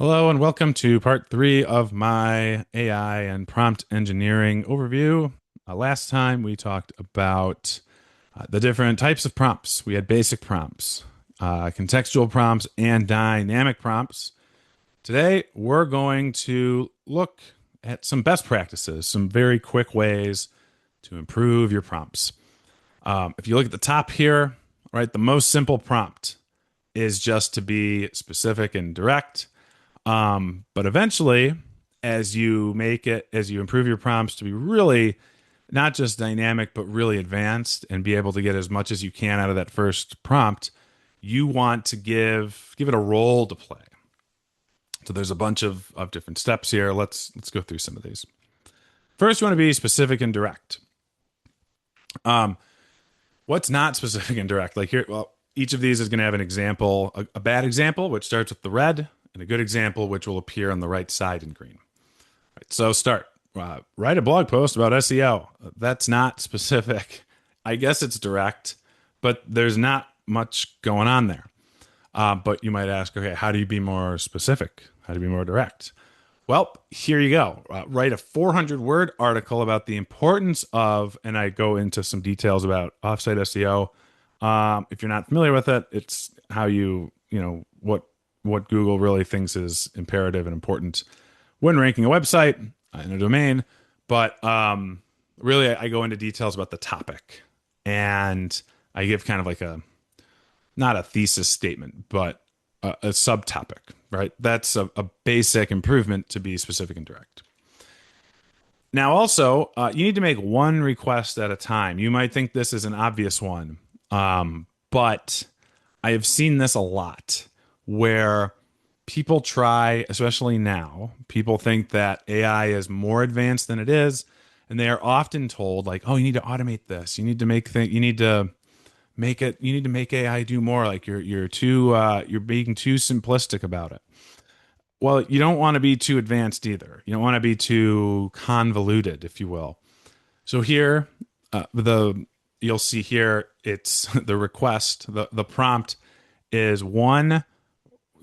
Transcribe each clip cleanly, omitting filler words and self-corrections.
Hello and welcome to part three of my AI and prompt engineering overview. Last time we talked about the different types of prompts. We had basic prompts, contextual prompts, and dynamic prompts. Today we're going to look at some best practices, some very quick ways to improve your prompts. If you look at the top here, right, the most simple prompt is just to be specific and direct. But eventually, as you improve your prompts to be really not just dynamic, but really advanced and be able to get as much as you can out of that first prompt, you want to give it a role to play. So there's a bunch of different steps here. Let's go through some of these. First, you want to be specific and direct. What's not specific and direct? Like here, well, each of these is going to have an example, a bad example, which starts with the red, and a good example, which will appear on the right side in green. Right, so start. Write a blog post about SEO. That's not specific. I guess it's direct, but there's not much going on there. But you might ask, okay, how do you be more specific? How do you be more direct? Well, here you go. Write a 400-word article about the importance of, and I go into some details about offsite SEO. If you're not familiar with it, it's how what Google really thinks is imperative and important when ranking a website in a domain. But really, I go into details about the topic, and I give kind of like not a thesis statement, but a subtopic, right? That's a basic improvement to be specific and direct. Now, also, you need to make one request at a time. You might think this is an obvious one, but I have seen this a lot where people try, especially now, people think that AI is more advanced than it is, and they are often told like, "Oh, you need to automate this. You need to you need to make AI do more. Like you're being too simplistic about it." Well, you don't want to be too advanced either. You don't want to be too convoluted, if you will. So here, the you'll see here, it's the request, the prompt is one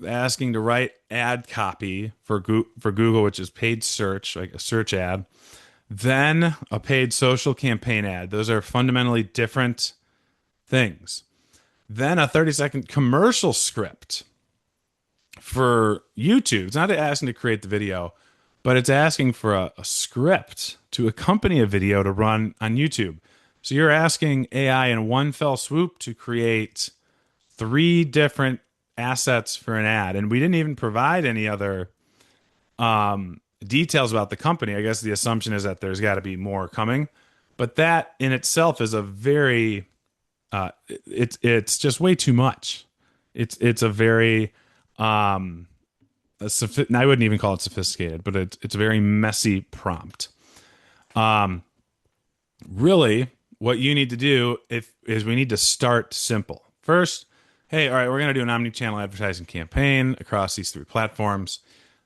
asking to write ad copy for Google, which is paid search, like a search ad, then a paid social campaign ad. Those are fundamentally different things. Then a 30-second commercial script for YouTube. It's not asking to create the video, but it's asking for a script to accompany a video to run on YouTube. So you're asking AI in one fell swoop to create 3 different assets for an ad, and we didn't even provide any other details about the company. I guess the assumption is that there's got to be more coming, but that in itself is a very it's just way too much. It's a very I wouldn't even call it sophisticated, but it's a very messy prompt. Really, what you need to do is we need to start simple. First, hey, all right, we're going to do an omni-channel advertising campaign across these 3 platforms.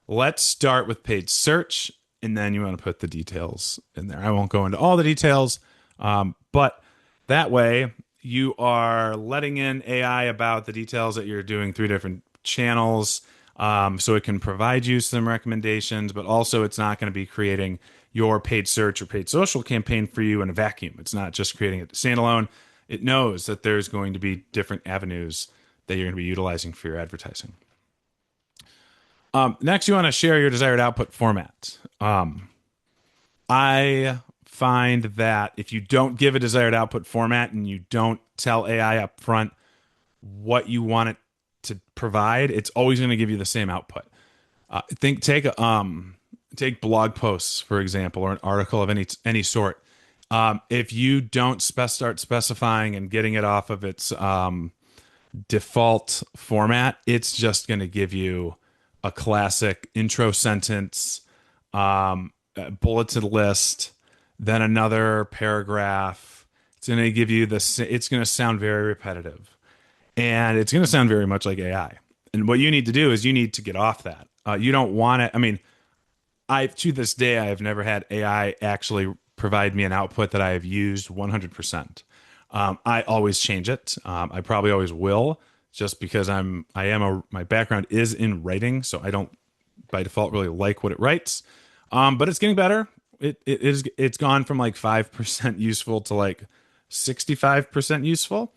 Let's start with paid search, and then you want to put the details in there. I won't go into all the details, but that way you are letting in AI about the details that you're doing 3 different channels, so it can provide you some recommendations, but also it's not going to be creating your paid search or paid social campaign for you in a vacuum. It's not just creating it standalone. It knows that there's going to be different avenues that you're going to be utilizing for your advertising. Next, you want to share your desired output format. I find that if you don't give a desired output format and you don't tell AI up front what you want it to provide, it's always going to give you the same output. Take blog posts, for example, or an article of any sort. If you don't start specifying and getting it off of its default format, it's just going to give you a classic intro sentence, a bulleted list, then another paragraph. It's going to give you it's going to sound very repetitive, and it's going to sound very much like AI. And what you need to do is you need to get off that. You don't want it. I mean, to this day, I have never had AI actually provide me an output that I have used 100%. I always change it. I probably always will, just because my background is in writing, so I don't by default really like what it writes, but it's getting better. It's gone from like 5% useful to like 65% useful.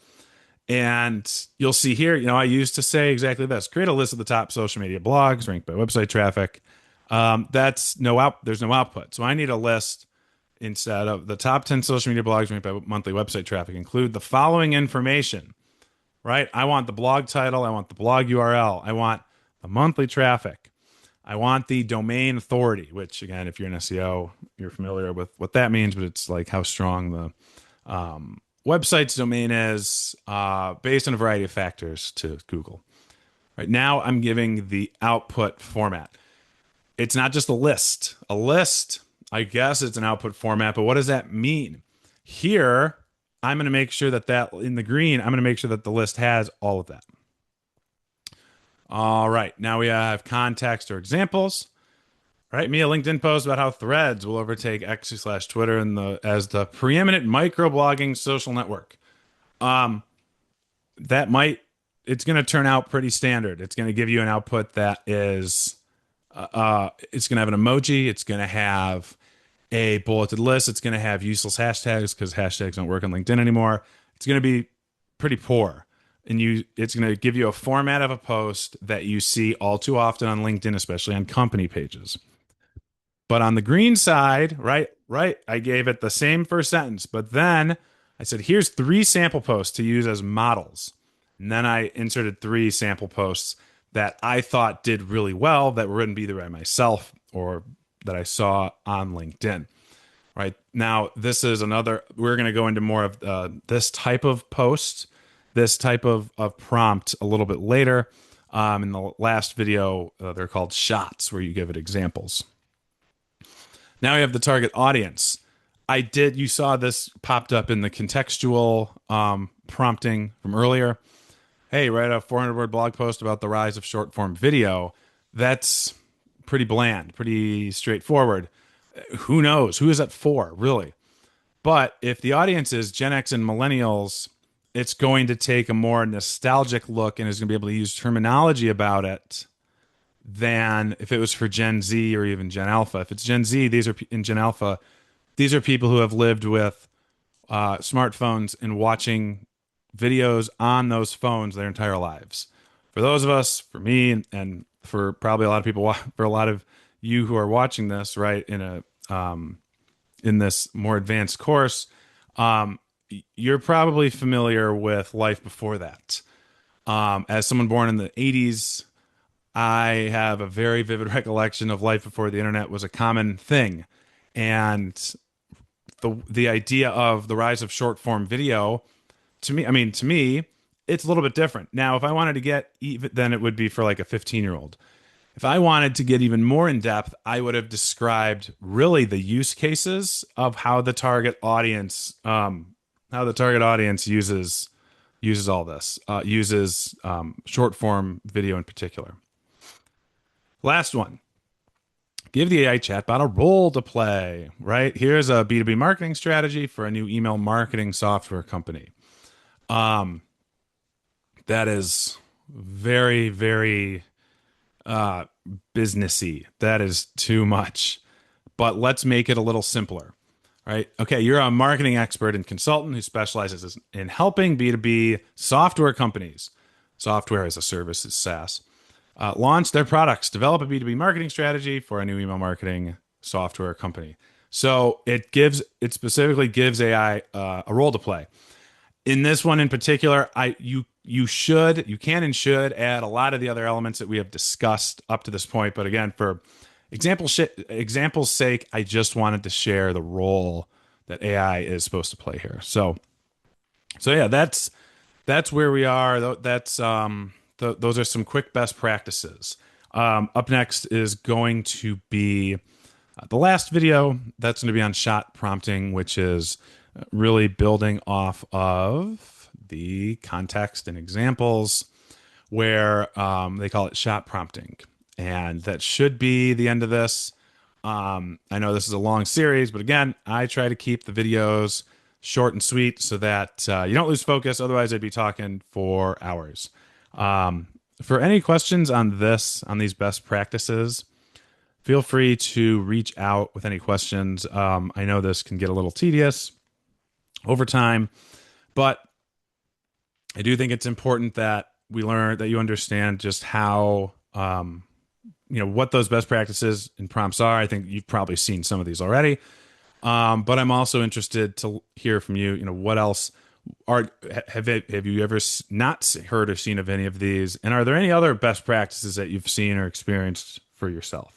And you'll see here, I used to say exactly this: create a list of the top social media blogs ranked by website traffic. There's no output. So I need a list instead of the top 10 social media blogs ranked by monthly website traffic. Include the following information, right? I want the blog title. I want the blog URL. I want the monthly traffic. I want the domain authority, which again, if you're an SEO, you're familiar with what that means, but it's like how strong the website's domain is based on a variety of factors to Google. Right now, I'm giving the output format. It's not just a list. A list, I guess it's an output format, but what does that mean? Here, I'm going to make sure that in the green, I'm going to make sure that the list has all of that. All right, now we have context or examples. Right, me a LinkedIn post about how Threads will overtake X/Twitter as the preeminent microblogging social network. It's going to turn out pretty standard. It's going to give you an output that is, it's going to have an emoji. It's going to have a bulleted list. It's going to have useless hashtags because hashtags don't work on LinkedIn anymore. It's going to be pretty poor. And it's going to give you a format of a post that you see all too often on LinkedIn, especially on company pages. But on the green side, right, I gave it the same first sentence, but then I said, here's 3 sample posts to use as models. And then I inserted 3 sample posts that I thought did really well that were written either by myself or that I saw on LinkedIn. Right now, we're going to go into more of this type of post, this type of prompt a little bit later. In the last video, they're called shots, where you give it examples. Now we have the target audience. You saw this popped up in the contextual prompting from earlier. Hey, write a 400-word blog post about the rise of short-form video. That's pretty bland, pretty straightforward. Who knows? Who is that for, really? But if the audience is Gen X and millennials, it's going to take a more nostalgic look and is going to be able to use terminology about it than if it was for Gen Z or even Gen Alpha. If it's Gen Z, in Gen Alpha, these are people who have lived with smartphones and watching videos on those phones their entire lives. For those of us, for me, and for probably a lot of people, for a lot of you who are watching this, right, in this more advanced course, you're probably familiar with life before that. As someone born in the 80s, I have a very vivid recollection of life before the internet was a common thing. And the idea of the rise of short form video, to me, it's a little bit different. Now, if I wanted to get even, then it would be for like a 15-year-old. If I wanted to get even more in depth, I would have described really the use cases of how the target audience uses all this, uses short form video in particular. Last one. Give the AI chatbot a role to play, right? Here's a B2B marketing strategy for a new email marketing software company. That is very, very businessy. That is too much. But let's make it a little simpler, right? Okay, you're a marketing expert and consultant who specializes in helping B2B software companies, software as a service is SaaS, launch their products, develop a B2B marketing strategy for a new email marketing software company. So it specifically gives AI a role to play. In this one in particular, you can and should add a lot of the other elements that we have discussed up to this point. But again, for example's sake, I just wanted to share the role that AI is supposed to play here. So yeah, that's where we are. Those are some quick best practices. Up next is going to be the last video. That's going to be on shot prompting, which is really building off of the context and examples where they call it shot prompting. And that should be the end of this. I know this is a long series, but again, I try to keep the videos short and sweet so that you don't lose focus. Otherwise, I'd be talking for hours. For any questions on these best practices, feel free to reach out with any questions. I know this can get a little tedious over time, but I do think it's important that we learn that you understand just how what those best practices and prompts are. I think you've probably seen some of these already, but I'm also interested to hear from you. What else have you ever not heard or seen of any of these, and are there any other best practices that you've seen or experienced for yourself?